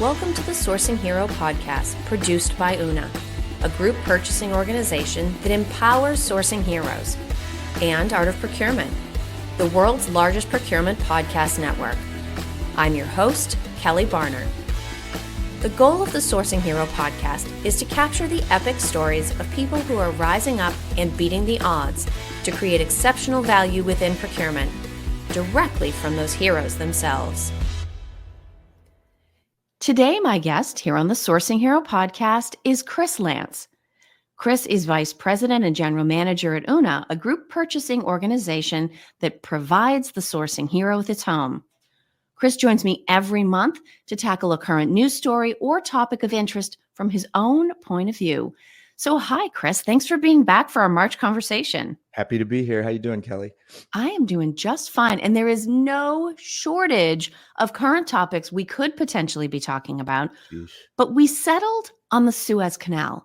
Welcome to the Sourcing Hero podcast, produced by Una, a group purchasing organization that empowers sourcing heroes, and Art of Procurement, the world's largest procurement podcast network. I'm your host, Kelly Barner. The goal of the Sourcing Hero podcast is to capture the epic stories of people who are rising up and beating the odds to create exceptional value within procurement, directly from those heroes themselves. Today, my guest here on the Sourcing Hero podcast is Kris Lance. Kris is Vice President and General Manager at Una, a group purchasing organization that provides the Sourcing Hero with its home. Kris joins me every month to tackle a current news story or topic of interest from his own point of view. So hi, Kris. Thanks for being back for our March conversation. Happy to be here. How you doing, Kelly? I am doing just fine. And there is no shortage of current topics we could potentially be talking about. Sheesh. But we settled on the Suez Canal.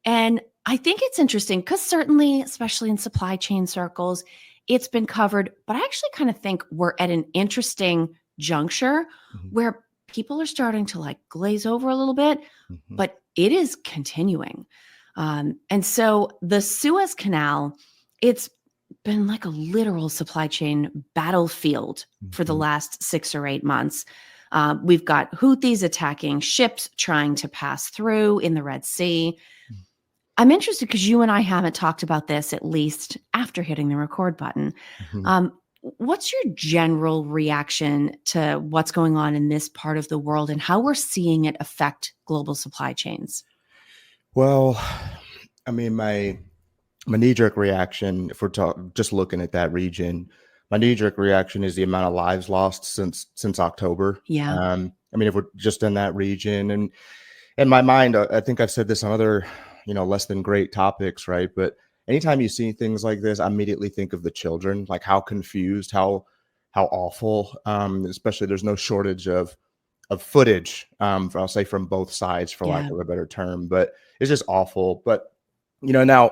And I think it's interesting because certainly, especially in supply chain circles, it's been covered. But I actually kind of think we're at an interesting juncture where people are starting to glaze over a little bit, but it is continuing. And so the Suez Canal, it's been like a literal supply chain battlefield for the last 6 or 8 months. We've got Houthis attacking ships trying to pass through in the Red Sea. I'm interested because you and I haven't talked about this, at least after hitting the record button. What's your general reaction to what's going on in this part of the world and how we're seeing it affect global supply chains? Well, I mean, my knee-jerk reaction, if we're just looking at that region, my knee-jerk reaction is the amount of lives lost since October. Yeah. I mean, if we're just in that region, and in my mind, I think I've said this on other, less than great topics, right? But anytime you see things like this, I immediately think of the children, like how confused, how awful. Especially, there's no shortage of footage, I'll say from both sides, for lack of a better term, but it's just awful. But now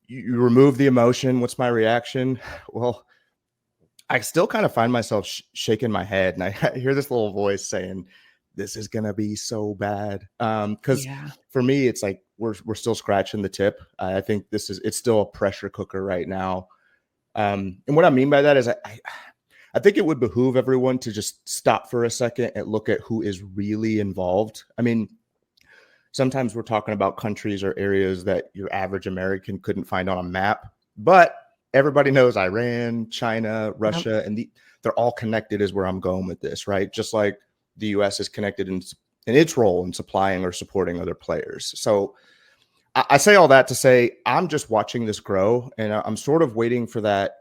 you remove the emotion. What's my reaction? Well, I still kind of find myself shaking my head, and I hear this little voice saying, "This is gonna be so bad." Because for me, it's like we're still scratching the tip. I think it's still a pressure cooker right now. And what I mean by that is I think it would behoove everyone to just stop for a second and look at who is really involved. I mean, sometimes we're talking about countries or areas that your average American couldn't find on a map, but everybody knows Iran, China, Russia, and they're all connected is where I'm going with this, right? Just like the U.S. is connected in its role in supplying or supporting other players. So I say all that to say I'm just watching this grow, and I'm sort of waiting for that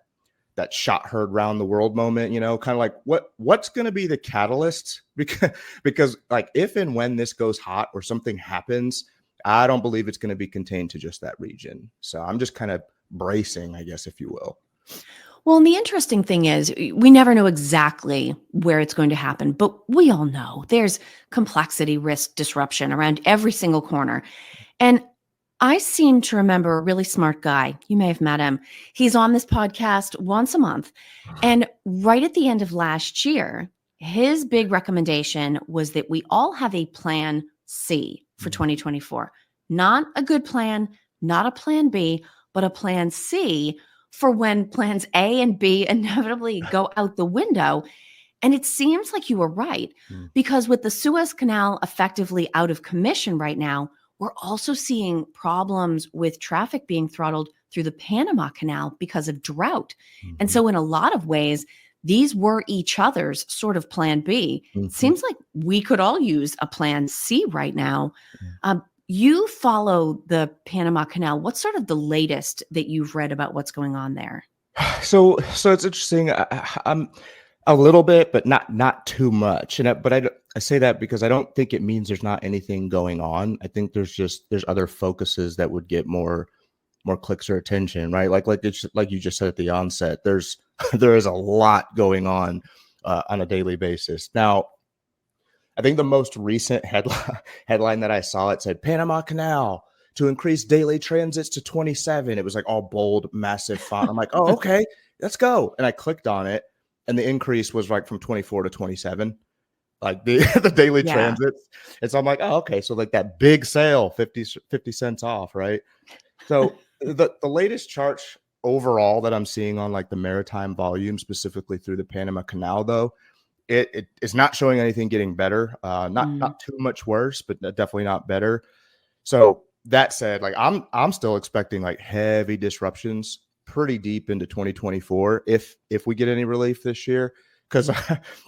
shot heard round the world moment, kind of like what's going to be the catalyst, because like if and when this goes hot or something happens, I don't believe it's going to be contained to just that region. So I'm just kind of bracing, I guess, if you will. Well, and the interesting thing is we never know exactly where it's going to happen, but we all know there's complexity, risk, disruption around every single corner. And I seem to remember a really smart guy. You may have met him. He's on this podcast once a month. And right at the end of last year, his big recommendation was that we all have a plan C for 2024. Not a good plan, not a plan B, but a plan C for when plans A and B inevitably go out the window. And it seems like you were right, because with the Suez Canal effectively out of commission right now, we're also seeing problems with traffic being throttled through the Panama Canal because of drought. And so in a lot of ways, these were each other's sort of plan B. It seems like we could all use a plan C right now. You follow the Panama Canal. What's sort of the latest that you've read about what's going on there? So it's interesting. I'm a little bit, but not too much. But I say that because I don't think it means there's not anything going on. I think there's other focuses that would get more clicks or attention, right? Like you just said at the onset, there is a lot going on a daily basis. Now, I think the most recent headline that I saw, it said Panama Canal to increase daily transits to 27. It was like all bold, massive font. I'm like, oh, okay, let's go. And I clicked on it, and the increase was like from 24 to 27. like the the daily Yeah. transits. And so I'm like, oh, okay. So like that big sale, 50 cents off, right? So the latest charts overall that I'm seeing on like the maritime volume, specifically through the Panama Canal, though, it is not showing anything getting better. Mm, Not too much worse, but definitely not better. So that said, like I'm still expecting like heavy disruptions pretty deep into 2024 if we get any relief this year. Because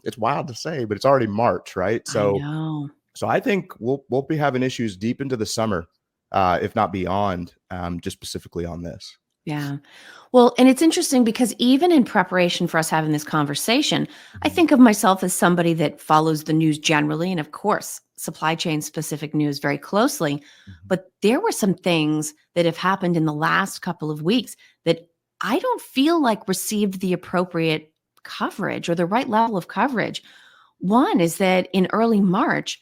it's wild to say, but it's already March, right? I know. So I think we'll be having issues deep into the summer, if not beyond, just specifically on this. Yeah. Well, and it's interesting because even in preparation for us having this conversation, I Mhm, think of myself as somebody that follows the news generally and, of course, supply chain specific news very closely. mhm, But there were some things that have happened in the last couple of weeks that I don't feel like received the appropriate coverage or the right level of coverage. One is that in early March,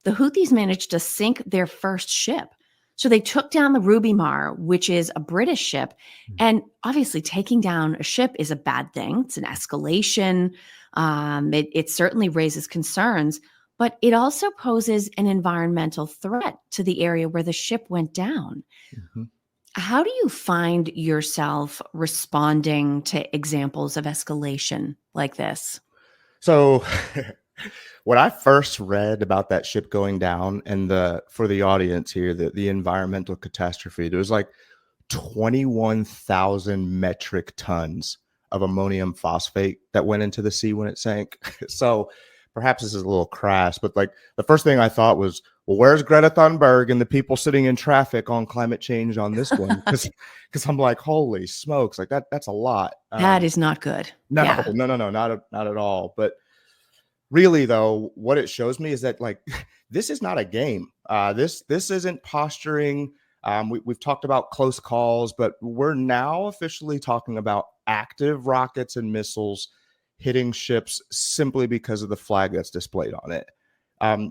the Houthis managed to sink their first ship. So they took down the Ruby Mar, which is a British ship. And obviously, taking down a ship is a bad thing. It's an escalation. It certainly raises concerns, but it also poses an environmental threat to the area where the ship went down. mhm. How do you find yourself responding to examples of escalation like this? So when I first read about that ship going down and the for the audience here, the environmental catastrophe, there was like 21,000 metric tons of ammonium phosphate that went into the sea when it sank. So perhaps this is a little crass, but like the first thing I thought was, well, where's Greta Thunberg and the people sitting in traffic on climate change on this one? Because I'm like, holy smokes, like that's a lot. That is not good. No, Yeah. no, no, no, not at all. But really, though, what it shows me is that like this is not a game. This isn't posturing. We've talked about close calls, but we're now officially talking about active rockets and missiles hitting ships simply because of the flag that's displayed on it.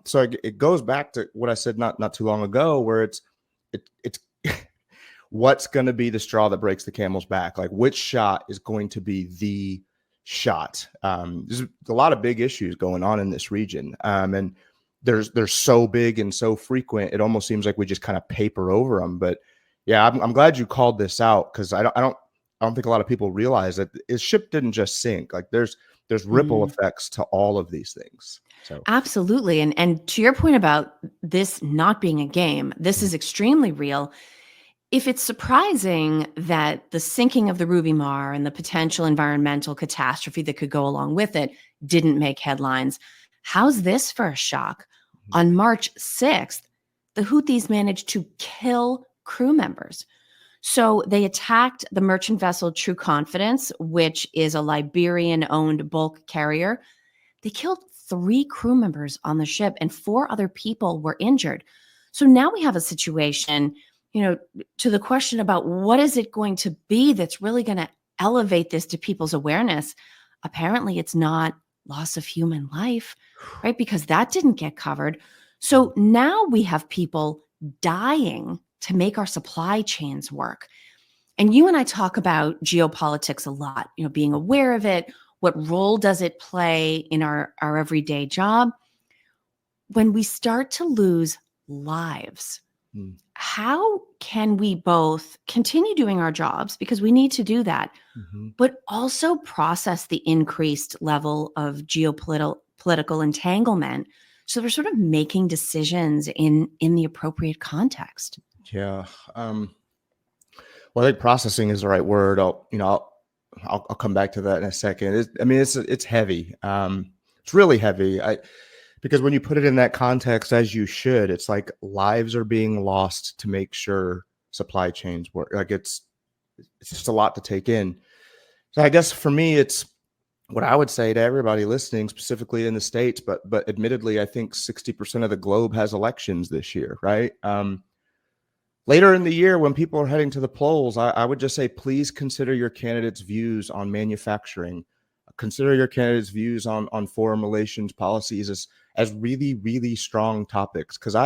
So it goes back to what I said not too long ago, where it's what's going to be the straw that breaks the camel's back? Like which shot is going to be the shot? There's a lot of big issues going on in this region, and they're so big and so frequent. It almost seems like we just kind of paper over them. But yeah, I'm glad you called this out because I don't think a lot of people realize that this ship didn't just sink. Like there's ripple Mm. effects to all of these things. So Absolutely. And to your point about this not being a game, this is extremely real. If it's surprising that the sinking of the Ruby Mar and the potential environmental catastrophe that could go along with it didn't make headlines, how's this for a shock? On March 6th, the Houthis managed to kill crew members. So they attacked the merchant vessel True Confidence, which is a Liberian owned bulk carrier. They killed 3 crew members on the ship and 4 other people were injured. So now we have a situation, to the question about what is it going to be that's really going to elevate this to people's awareness. Apparently, it's not loss of human life, right? Because that didn't get covered. So now we have people dying to make our supply chains work. And you and I talk about geopolitics a lot, being aware of it. What role does it play in our everyday job? When we start to lose lives, mm, how can we both continue doing our jobs because we need to do that, mhm. but also process the increased level of geopolitical entanglement so we're sort of making decisions in the appropriate context? Yeah. Well, I think processing is the right word. I'll come back to that in a second. It's heavy. It's really heavy. Because when you put it in that context, as you should, it's like lives are being lost to make sure supply chains work. Like it's just a lot to take in. So I guess for me, it's what I would say to everybody listening, specifically in the States, but admittedly, I think 60% of the globe has elections this year, right? Later in the year, when people are heading to the polls, I would just say, please consider your candidate's views on manufacturing. Consider your candidate's views on foreign relations policies as really, really strong topics. Because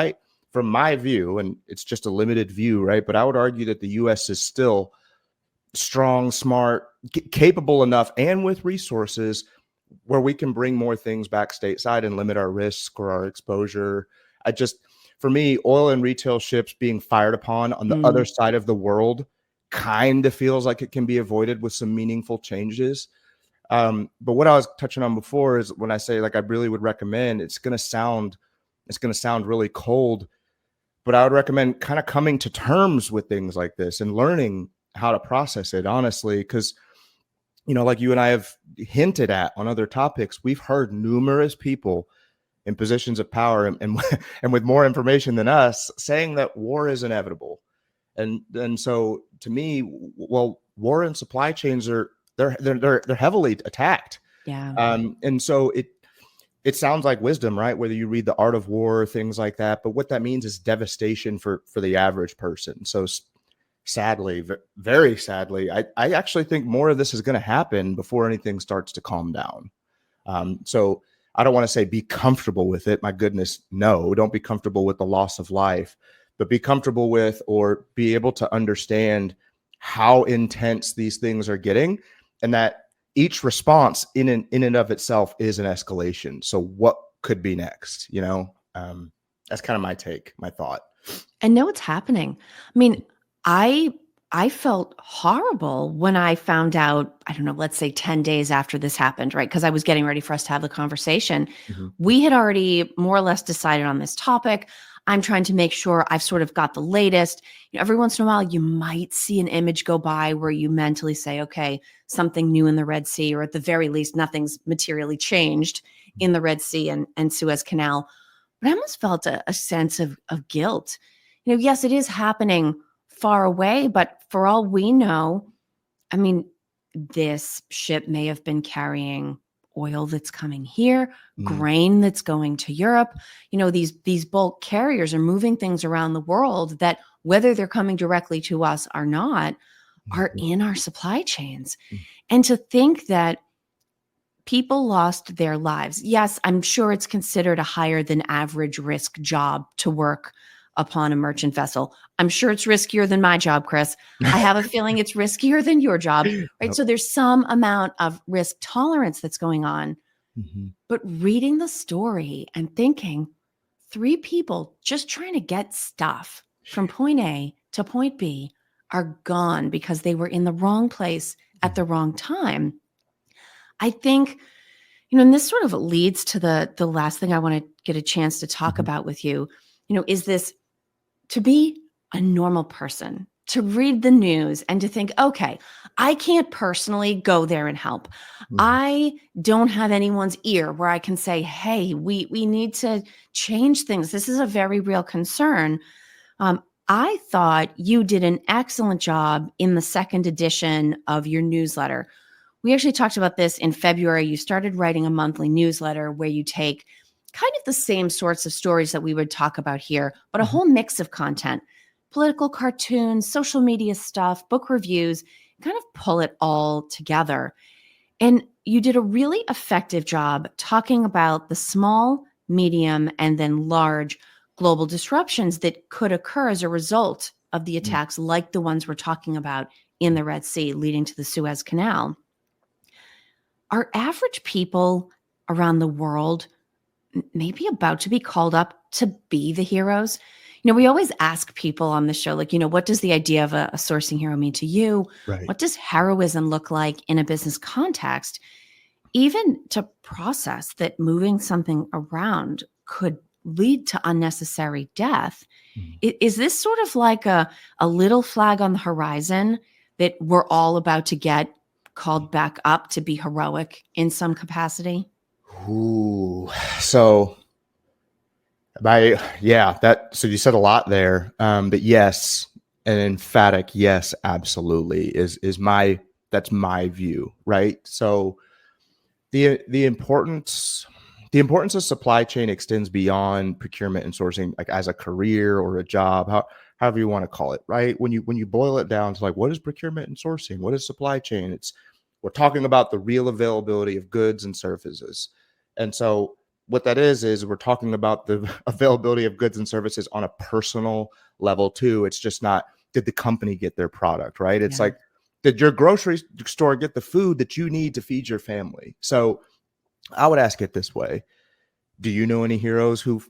from my view, and it's just a limited view, right? But I would argue that the U.S. is still strong, smart, capable enough, and with resources where we can bring more things back stateside and limit our risk or our exposure. I just, for me, oil and retail ships being fired upon on the other Mm, side of the world kind of feels like it can be avoided with some meaningful changes. But what I was touching on before is when I say like I really would recommend, it's gonna sound really cold, but I would recommend kind of coming to terms with things like this and learning how to process it honestly, because like you and I have hinted at on other topics, we've heard numerous people in positions of power and and with more information than us saying that war is inevitable. And so to me, well, war and supply chains are they're heavily attacked. yeah. And so it sounds like wisdom, right? Whether you read The Art of War, things like that, but what that means is devastation for the average person. So sadly, very sadly, I actually think more of this is going to happen before anything starts to calm down. So I don't want to say be comfortable with it. My goodness, no, don't be comfortable with the loss of life, but be comfortable with or be able to understand how intense these things are getting, and that each response in and of itself is an escalation. So what could be next? That's kind of my take, my thought. And know what's happening. I mean, I I felt horrible when I found out, I don't know, let's say 10 days after this happened, right? Because I was getting ready for us to have the conversation. Mhm. We had already more or less decided on this topic. I'm trying to make sure I've sort of got the latest. Every once in a while, you might see an image go by where you mentally say, okay, something new in the Red Sea, or at the very least, nothing's materially changed in the Red Sea and Suez Canal. But I almost felt a sense of guilt. Yes, it is happening far away, but for all we know, I mean, this ship may have been carrying oil that's coming here, Mm, grain that's going to Europe. These bulk carriers are moving things around the world that, whether they're coming directly to us or not, are mhm, in our supply chains. mm, And to think that people lost their lives. Yes, I'm sure it's considered a higher than average risk job to work upon a merchant vessel. I'm sure it's riskier than my job, Kris. I have a feeling it's riskier than your job, right? Yep. So there's some amount of risk tolerance that's going on. Mhm, But reading the story and thinking, three people just trying to get stuff from point A to point B are gone because they were in the wrong place at mhm, the wrong time. I think, and this sort of leads to the last thing I want to get a chance to talk mhm, about with you, is this: to be a normal person, to read the news and to think, okay, I can't personally go there and help. mhm, I don't have anyone's ear where I can say, hey, we need to change things. This is a very real concern. Um, I thought you did an excellent job in the second edition of your newsletter. We actually talked about this in February. You started writing a monthly newsletter where you take kind of the same sorts of stories that we would talk about here, but a mhm, whole mix of content: political cartoons, social media stuff, book reviews, kind of pull it all together. And you did a really effective job talking about the small, medium, and then large global disruptions that could occur as a result of the mm, attacks, like the ones we're talking about in the Red Sea leading to the Suez Canal. Are average people around the world maybe about to be called up to be the heroes? We always ask people on the show, like, what does the idea of a sourcing hero mean to you? right. What does heroism look like in a business context? Even to process that moving something around could lead to unnecessary death. Mm. Is this sort of like a little flag on the horizon that we're all about to get called back up to be heroic in some capacity? Ooh, so so you said a lot there. But yes, an emphatic yes, absolutely is my that's my view, right? So the importance of supply chain extends beyond procurement and sourcing, like as a career or a job, however you want to call it, right? When you boil it down to like what is procurement and sourcing, what is supply chain? We're talking about the real availability of goods and services. And so what that is we're talking about the availability of goods and services on a personal level too. It's just not, did the company get their product, right? It's Yeah. like, did your grocery store get the food that you need to feed your family? So I would ask it this way. Do you know any heroes who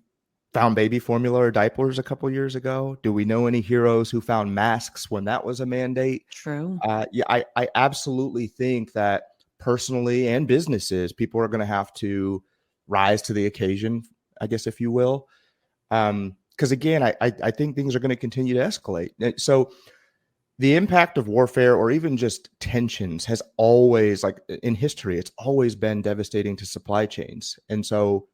found baby formula or diapers a couple years ago? Do we know any heroes who found masks when that was a mandate? True. Yeah, I absolutely think that personally and businesses, people are going to have to rise to the occasion, I guess, if you will. Because again, I think things are going to continue to escalate. So the impact of warfare or even just tensions has always, like in history, it's always been devastating to supply chains. And so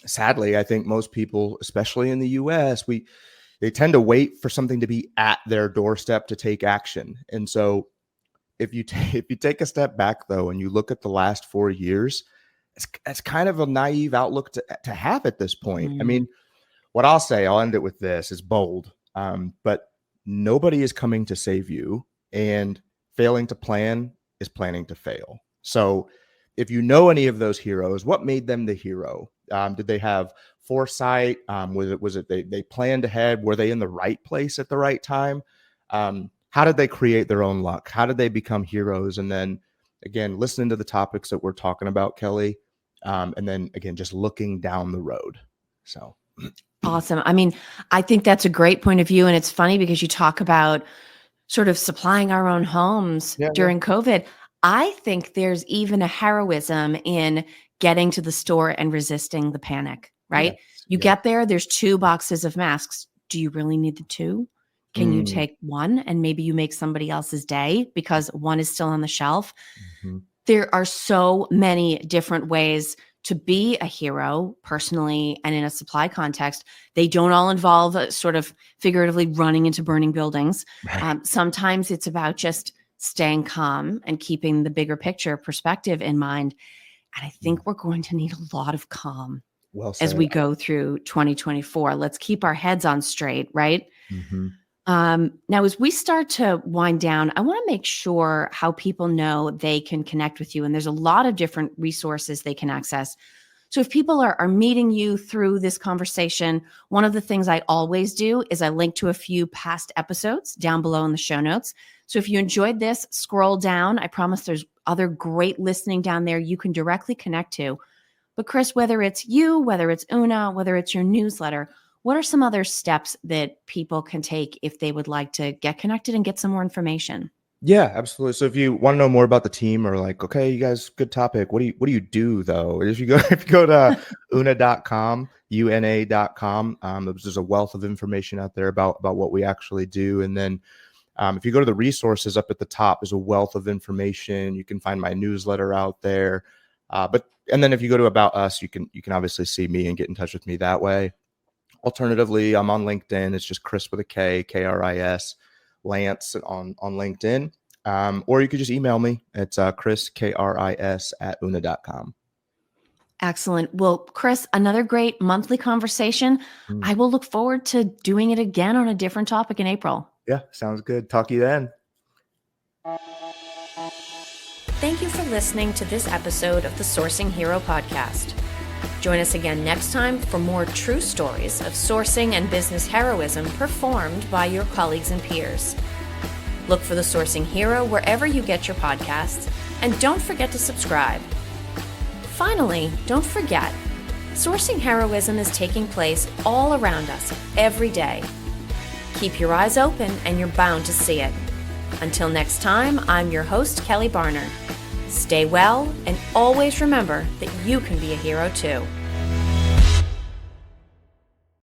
sadly, I think most people, especially in the US, they tend to wait for something to be at their doorstep to take action. And so if you take a step back though and you look at the last 4 years, it's kind of a naive outlook to have at this point. I Mm. mean, what I'll say, I'll end it with this, is bold. But nobody is coming to save you, and failing to plan is planning to fail. So if you know any of those heroes, what made them the hero? Did they have foresight? Was it they planned ahead? Were they in the right place at the right time? How did they create their own luck? How did they become heroes? And then again, listening to the topics that we're talking about, Kelly, and then again, just looking down the road. So Awesome. I mean, I think that's a great point of view. And it's funny because you talk about sort of supplying our own homes yeah, yeah. during COVID. I think there's even a heroism in getting to the store and resisting the panic, Yes. right? You Yeah. get there, there's 2 boxes of masks. Do you really need the two? Can you Mm, take one and maybe you make somebody else's day because one is still on the shelf? mhm. There are so many different ways to be a hero personally and in a supply context. They don't all involve sort of figuratively running into burning buildings. Right. Sometimes it's about just staying calm and keeping the bigger picture perspective in mind. And I Mm. think we're going to need a lot of calm Well as said. we go through 2024. Let's keep our heads on straight, right? Mhm. Now, as we start to wind down, I want to make sure how people know they can connect with you. And there's a lot of different resources they can access. So if people are meeting you through this conversation, one of the things I always do is I link to a few past episodes down below in the show notes. So if you enjoyed this, scroll down. I promise there's other great listening down there you can directly connect to. But Kris, whether it's you, whether it's Una, whether it's your newsletter, what are some other steps that people can take if they would like to get connected and get some more information? Yeah, absolutely. So if you want to know more about the team, or like, okay, you guys, good topic. What do you do though? If you go if you go to una.com, una.com, there's a wealth of information out there about what we actually do. And then if you go to the resources up at the top, there's a wealth of information. You can find my newsletter out there. And then if you go to About Us, you can obviously see me and get in touch with me that way. Alternatively, I'm on LinkedIn. It's just Kris with a K, Kris, Lance on LinkedIn. Or you could just email me. It's Kris, Kris at una.com. Excellent. Well, Kris, another great monthly conversation. Mm. I will look forward to doing it again on a different topic in April. Yeah, sounds good. Talk to you then. Thank you for listening to this episode of the Sourcing Hero podcast. Join us again next time for more true stories of sourcing and business heroism performed by your colleagues and peers. Look for the Sourcing Hero wherever you get your podcasts, and don't forget to subscribe. Finally, don't forget, sourcing heroism is taking place all around us every day. Keep your eyes open and you're bound to see it. Until next time, I'm your host, Kelly Barner. Stay well and always remember that you can be a hero too.